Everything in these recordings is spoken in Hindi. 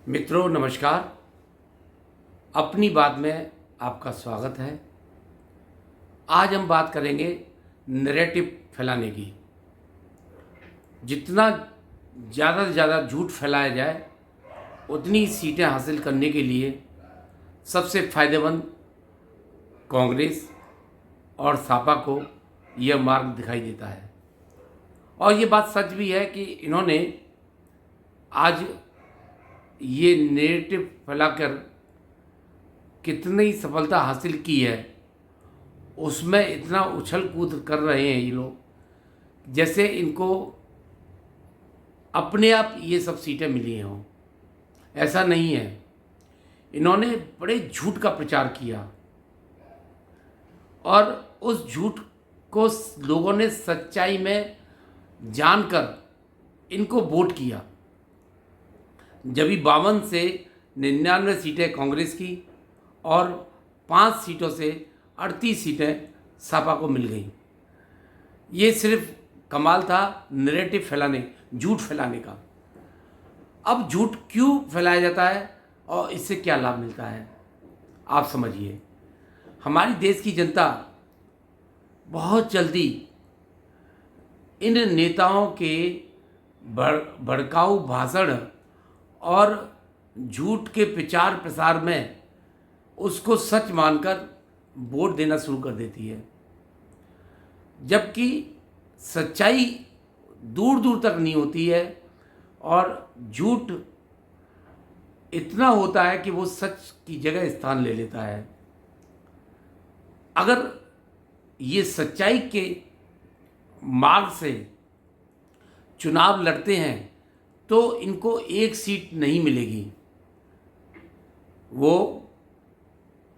मित्रों नमस्कार। अपनी बात में आपका स्वागत है। आज हम बात करेंगे नैरेटिव फैलाने की। जितना ज़्यादा से ज़्यादा झूठ फैलाया जाए उतनी सीटें हासिल करने के लिए सबसे फायदेमंद कांग्रेस और सपा को यह मार्ग दिखाई देता है। और ये बात सच भी है कि इन्होंने आज ये नैरेटिव फैलाकर कितनी सफलता हासिल की है, उसमें इतना उछल कूद कर रहे हैं ये लोग जैसे इनको अपने आप ये सब सीटें मिली हों। ऐसा नहीं है, इन्होंने बड़े झूठ का प्रचार किया और उस झूठ को लोगों ने सच्चाई में जानकर इनको वोट किया। जब 52 से 99 सीटें कांग्रेस की और 5 सीटों से 38 सीटें सपा को मिल गई। ये सिर्फ कमाल था नैरेटिव फैलाने, झूठ फैलाने का। अब झूठ क्यों फैलाया जाता है और इससे क्या लाभ मिलता है, आप समझिए। हमारी देश की जनता बहुत जल्दी इन नेताओं के भड़काऊ भाषण और झूठ के प्रचार प्रसार में उसको सच मानकर वोट देना शुरू कर देती है, जबकि सच्चाई दूर दूर तक नहीं होती है और झूठ इतना होता है कि वो सच की जगह स्थान ले लेता है। अगर ये सच्चाई के मार्ग से चुनाव लड़ते हैं तो इनको एक सीट नहीं मिलेगी। वो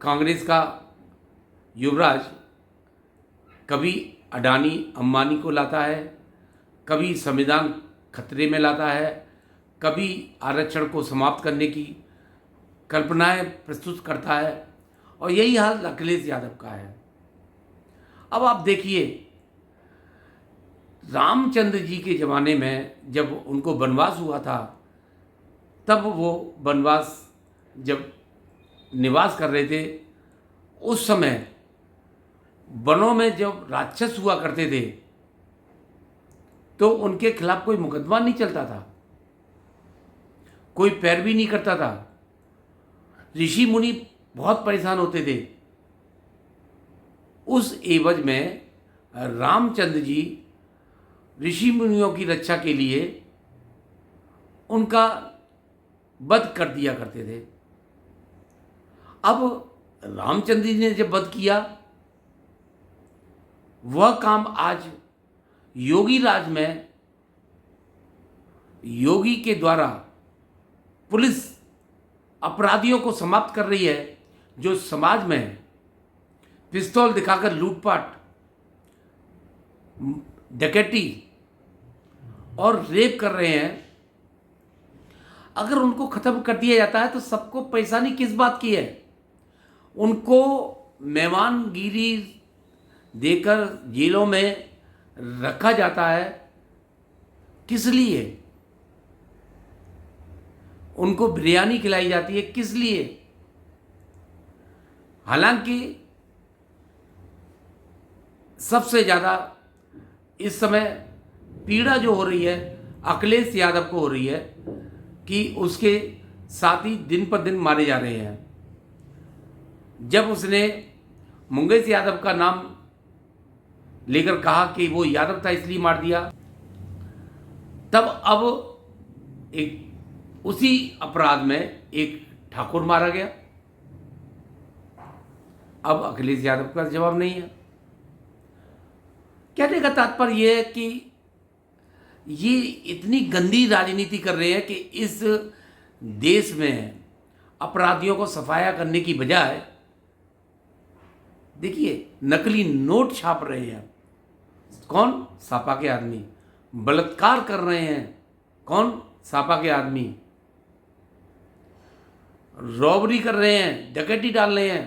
कांग्रेस का युवराज कभी अडानी अंबानी को लाता है, कभी संविधान खतरे में लाता है, कभी आरक्षण को समाप्त करने की कल्पनाएं प्रस्तुत करता है, और यही हाल अखिलेश यादव का है। अब आप देखिए, रामचंद्र जी के ज़माने में जब उनको वनवास हुआ था, तब वो वनवास जब निवास कर रहे थे, उस समय वनों में जब राक्षस हुआ करते थे तो उनके खिलाफ कोई मुकदमा नहीं चलता था, कोई पैरवी नहीं करता था। ऋषि मुनि बहुत परेशान होते थे। उस एवज में रामचंद्र जी ऋषि मुनियों की रक्षा के लिए उनका वध कर दिया करते थे। अब रामचंद्र जी ने जब वध किया, वह काम आज योगी राज में योगी के द्वारा पुलिस अपराधियों को समाप्त कर रही है, जो समाज में पिस्तौल दिखाकर लूटपाट, डकैती और रेप कर रहे हैं। अगर उनको खत्म कर दिया जाता है तो सबको परेशानी किस बात की है? उनको मेहमानगिरी देकर जेलों में रखा जाता है, किस लिए? उनको बिरयानी खिलाई जाती है, किस लिए? हालांकि सबसे ज़्यादा इस समय पीड़ा जो हो रही है अखिलेश यादव को हो रही है कि उसके साथी दिन पर दिन मारे जा रहे हैं। जब उसने मंगेश यादव का नाम लेकर कहा कि वो यादव था इसलिए मार दिया, तब अब एक उसी अपराध में एक ठाकुर मारा गया। अब अखिलेश यादव का जवाब नहीं है। कहने का तात्पर्य यह है कि ये इतनी गंदी राजनीति कर रहे हैं कि इस देश में अपराधियों को सफाया करने की बजाय देखिए नकली नोट छाप रहे हैं। कौन? सपा के आदमी। बलात्कार कर रहे हैं। कौन? सपा के आदमी। रॉबरी कर रहे हैं, डकैती डाल रहे हैं।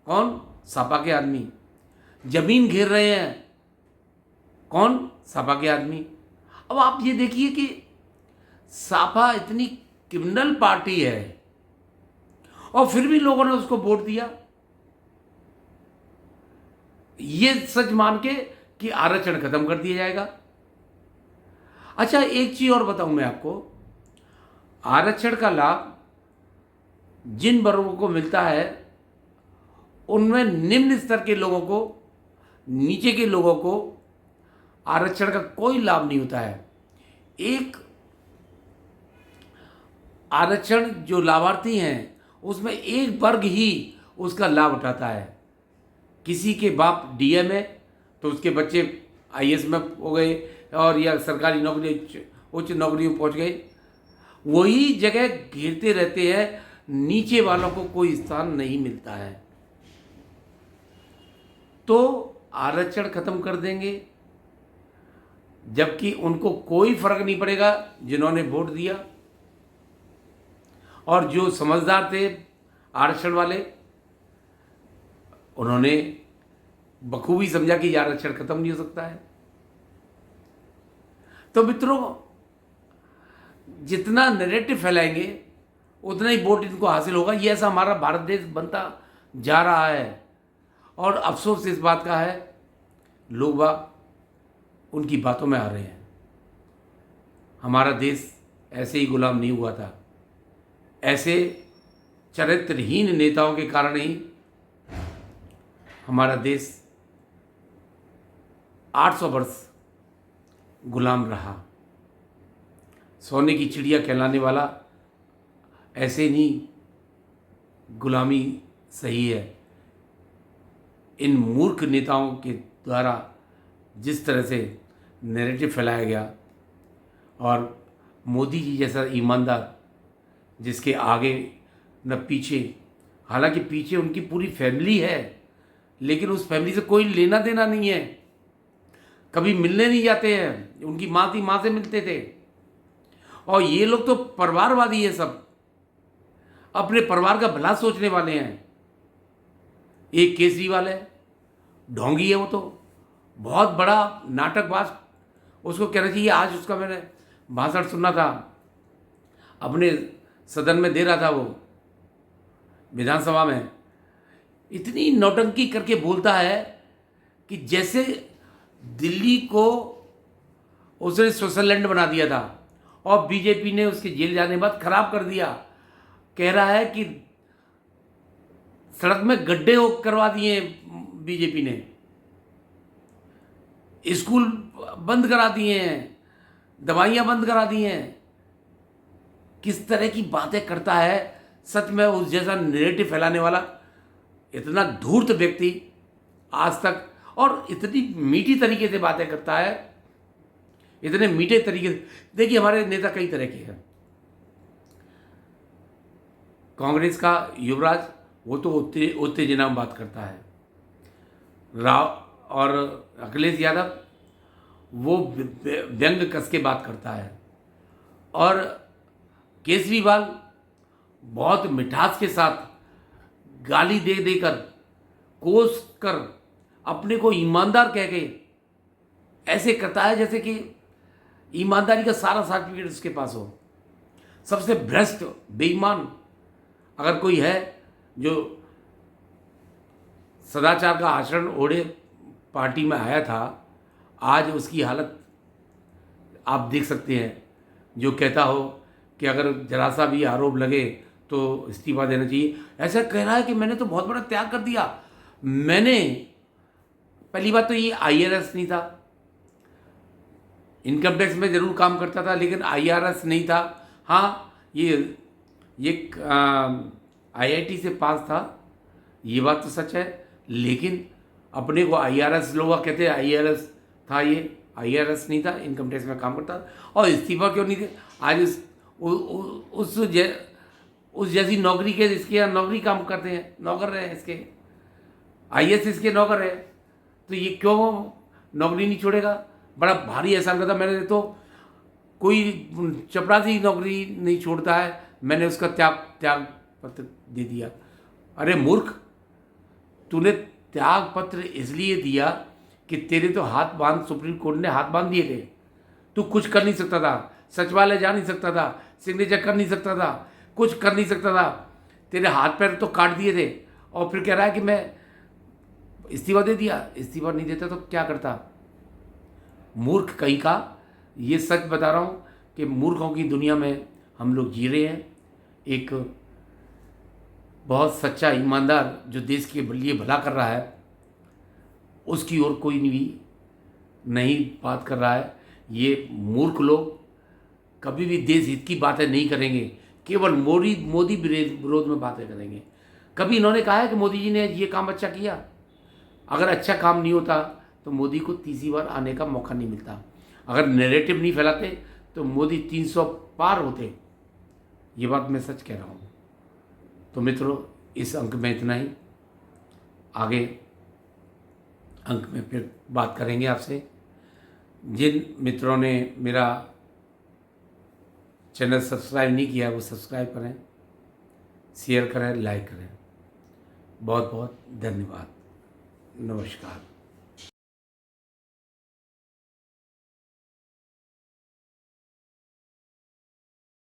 कौन? सपा के आदमी। जमीन घेर रहे हैं। कौन? सपा के आदमी। अब आप ये देखिए कि सपा इतनी क्रिमिनल पार्टी है और फिर भी लोगों ने उसको वोट दिया, ये सच मान के कि आरक्षण खत्म कर दिया जाएगा। अच्छा, एक चीज और बताऊं मैं आपको, आरक्षण का लाभ जिन वर्गों को मिलता है उनमें निम्न स्तर के लोगों को, नीचे के लोगों को आरक्षण का कोई लाभ नहीं होता है। एक आरक्षण जो लाभार्थी हैं उसमें एक वर्ग ही उसका लाभ उठाता है। किसी के बाप डीएम है तो उसके बच्चे आईएएस में हो गए और या सरकारी नौकरी, उच्च नौकरी में पहुंच गए, वही जगह घेरते रहते हैं, नीचे वालों को कोई स्थान नहीं मिलता है। तो आरक्षण खत्म कर देंगे, जबकि उनको कोई फर्क नहीं पड़ेगा जिन्होंने वोट दिया, और जो समझदार थे आरक्षण वाले, उन्होंने बखूबी समझा कि आरक्षण खत्म नहीं हो सकता है। तो मित्रों, जितना नैरेटिव फैलाएंगे उतना ही वोट इनको हासिल होगा। ये ऐसा हमारा भारत देश बनता जा रहा है, और अफसोस इस बात का है लोग बाग उनकी बातों में आ रहे हैं। हमारा देश ऐसे ही गुलाम नहीं हुआ था, ऐसे चरित्रहीन नेताओं के कारण ही हमारा देश 800 वर्ष गुलाम रहा। सोने की चिड़िया कहलाने वाला ऐसे नहीं गुलामी सही है। इन मूर्ख नेताओं के द्वारा जिस तरह से नैरेटिव फैलाया गया, और मोदी जी जैसा ईमानदार जिसके आगे न पीछे, हालांकि पीछे उनकी पूरी फैमिली है लेकिन उस फैमिली से कोई लेना देना नहीं है, कभी मिलने नहीं जाते हैं, उनकी माँ थी, माँ से मिलते थे। और ये लोग तो परिवारवादी है, सब अपने परिवार का भला सोचने वाले हैं। एक केजरीवाल है, ढोंगी है, वो तो बहुत बड़ा नाटकबाज, उसको कहना चाहिए। आज उसका मैंने भाषण सुना था, अपने सदन में दे रहा था, वो विधानसभा में, इतनी नौटंकी करके बोलता है कि जैसे दिल्ली को उसने स्विट्जरलैंड बना दिया था और बीजेपी ने उसके जेल जाने के बाद खराब कर दिया। कह रहा है कि सड़क में गड्ढे करवा दिए बीजेपी ने, स्कूल बंद करा दिए हैं, दवाइयाँ बंद करा दी हैं। किस तरह की बातें करता है, सच में उस जैसा नैरेटिव फैलाने वाला इतना धूर्त व्यक्ति आज तक, और इतनी मीठी तरीके से बातें करता है, इतने मीठे तरीके से। देखिए, हमारे नेता कई तरह के हैं। कांग्रेस का युवराज, वो तो उत्तेजना में बात करता है। राव और अखिलेश यादव, वो व्यंग कस के बात करता है। और केजरीवाल बहुत मिठास के साथ गाली दे देकर, कोस कर, अपने को ईमानदार कह के ऐसे करता है जैसे कि ईमानदारी का सारा सर्टिफिकेट उसके पास हो। सबसे भ्रष्ट बेईमान अगर कोई है जो सदाचार का आचरण ओढ़े पार्टी में आया था, आज उसकी हालत आप देख सकते हैं। जो कहता हो कि अगर जरा सा भी आरोप लगे तो इस्तीफा देना चाहिए, ऐसा कह रहा है कि मैंने तो बहुत बड़ा त्याग कर दिया। मैंने, पहली बात तो ये आईआरएस नहीं था, इनकम टैक्स में ज़रूर काम करता था लेकिन आईआरएस नहीं था। हाँ, ये आईआईटी से पास था, ये बात तो सच है, लेकिन अपने को आईआरएस, लोग कहते हैं आईआरएस था, ये आईआरएस नहीं था, इनकम टैक्स में काम करता था। और इस्तीफा क्यों नहीं दे? आज उस जैसी नौकरी के, इसके यहाँ नौकरी काम करते हैं, नौकर रहे इसके, आईएएस इसके नौकर है, तो ये क्यों नौकरी नहीं छोड़ेगा? बड़ा भारी एहसान करता। मैंने तो कोई चपरासी नौकरी नहीं छोड़ता है, मैंने उसका त्याग पत्र दे दिया। अरे मूर्ख, तूने त्याग पत्र इसलिए दिया कि तेरे तो हाथ बांध, सुप्रीम कोर्ट ने हाथ बांध दिए थे, तू कुछ कर नहीं सकता था। सचिवालय जा नहीं सकता था, सिग्नेचर कर नहीं सकता था, कुछ कर नहीं सकता था, तेरे हाथ पैर तो काट दिए थे, और फिर कह रहा है कि मैं इस्तीफा दे दिया। इस्तीफा नहीं देता तो क्या करता? मूर्ख कहीं का। ये सच बता रहा हूँ कि मूर्खों की दुनिया में हम लोग जी रहे हैं। एक बहुत सच्चा ईमानदार जो देश के लिए भला कर रहा है, उसकी ओर कोई भी नहीं बात कर रहा है। ये मूर्ख लोग कभी भी देश हित की बातें नहीं करेंगे, केवल मोदी विरोध में बातें करेंगे। कभी इन्होंने कहा है कि मोदी जी ने ये काम अच्छा किया? अगर अच्छा काम नहीं होता तो मोदी को तीसरी बार आने का मौका नहीं मिलता। अगर नैरेटिव नहीं फैलाते तो मोदी 300 पार होते। ये बात मैं सच कह रहा हूँ। तो मित्रों, इस अंक में इतना ही। आगे अंक में फिर बात करेंगे आपसे। जिन मित्रों ने मेरा चैनल सब्सक्राइब नहीं किया वो सब्सक्राइब करें, शेयर करें, लाइक करें। बहुत बहुत धन्यवाद। नमस्कार।